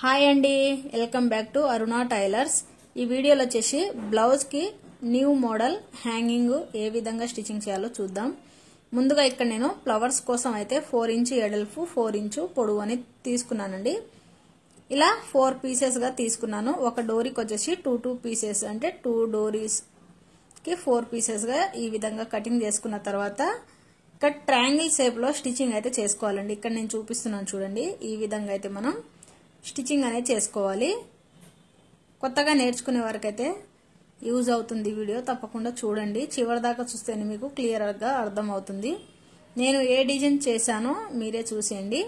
Hi అండి, welcome back to Aruna tailors. ఈ వీడియోలో వచ్చేసి బ్లౌజ్ కి న్యూ మోడల్ హ్యాంగింగ్ ఏ విధంగా స్టిచ్చింగ్ చేయాలో చూద్దాం. ముందుగా ఇక్కడ నేను ఫ్లవర్స్ కోసం అయితే 4 ఇంచ్ ఎడల్పు 4 ఇంచ్ పొడవు అని తీసుకున్నానండి. ఇలా 4 పీసెస్ గా తీసుకున్నాను. ఒక డోరీకి వచ్చేసి 2 పీసెస్ అంటే 2 డోరీస్ కి 4 పీసెస్ గా ఈ విధంగా కటింగ్ చేసుకున్న తర్వాత ఇక్కడ ట్రయాంగిల్ షేప్ లో స్టిచ్చింగ్ అయితే చేసుకోవాలండి. ఇక్కడ నేను చూపిస్తున్నాను చూడండి. ఈ విధంగా అయితే మనం స్టిచ్చింగ్ అనేది చేసుకోవాలి. కొత్తగా నేర్చుకునే వారికైతే యూజ్ అవుతుంది వీడియో, తప్పకుండా చూడండి. చివరి దాకా చూస్తేనే మీకు క్లియర్గా అర్థమవుతుంది. నేను ఏ డిజైన్ చేశానో మీరే చూసేయండి.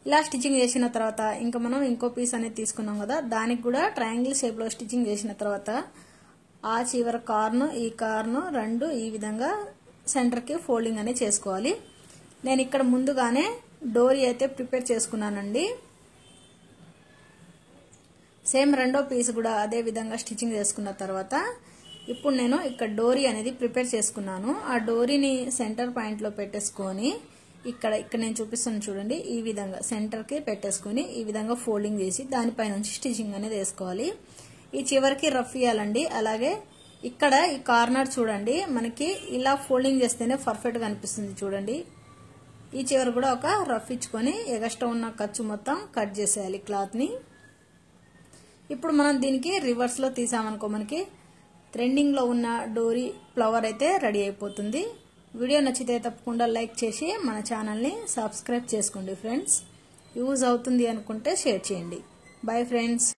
ఇలా స్టిచ్చింగ్ చేసిన తర్వాత ఇంకా మనం ఇంకో పీస్ అనేది తీసుకున్నాం కదా, దానికి కూడా ట్రయాంగిల్ షేప్లో స్టిచ్చింగ్ చేసిన తర్వాత ఆ చివరి కార్ను ఈ కార్ను రెండు ఈ విధంగా సెంటర్కి ఫోల్డింగ్ అనేది చేసుకోవాలి. నేను ఇక్కడ ముందుగానే డోరీ అయితే ప్రిపేర్ చేసుకున్నానండి. సేమ్ రెండో పీస్ కూడా అదే విధంగా స్టిచ్చింగ్ చేసుకున్న తర్వాత ఇప్పుడు నేను ఇక్కడ డోరీ అనేది ప్రిపేర్ చేసుకున్నాను. ఆ డోరీని సెంటర్ పాయింట్ లో పెట్టేసుకొని ఇక్కడ నేను చూపిస్తాను చూడండి. ఈ విధంగా సెంటర్ కి పెట్టేసుకొని ఈ విధంగా ఫోల్డింగ్ చేసి దానిపై నుంచి స్టిచ్చింగ్ అనేది వేసుకోవాలి. ఈ చివరికి రఫ్ ఇయ్యాలండి. అలాగే ఇక్కడ ఈ కార్నర్ చూడండి, మనకి ఇలా ఫోల్డింగ్ చేస్తేనే పర్ఫెక్ట్ గా అనిపిస్తుంది చూడండి. ఈ చివరి కూడా ఒక రఫ్ ఇచ్చుకొని ఎగస్ట్రా ఉన్న ఖర్చు మొత్తం కట్ చేసేయాలి క్లాత్ ని. ఇప్పుడు మనం దీనికి రివర్స్ లో తీసామనుకో మనకి ట్రెండింగ్ లో ఉన్న డోరీ ఫ్లవర్ అయితే రెడీ అయిపోతుంది. వీడియో నచ్చితే తప్పకుండా లైక్ చేసి మన ఛానల్ ని సబ్స్క్రైబ్ చేసుకోండి ఫ్రెండ్స్. యూజ్ అవుతుంది అనుకుంటే షేర్ చేయండి. Bye friends.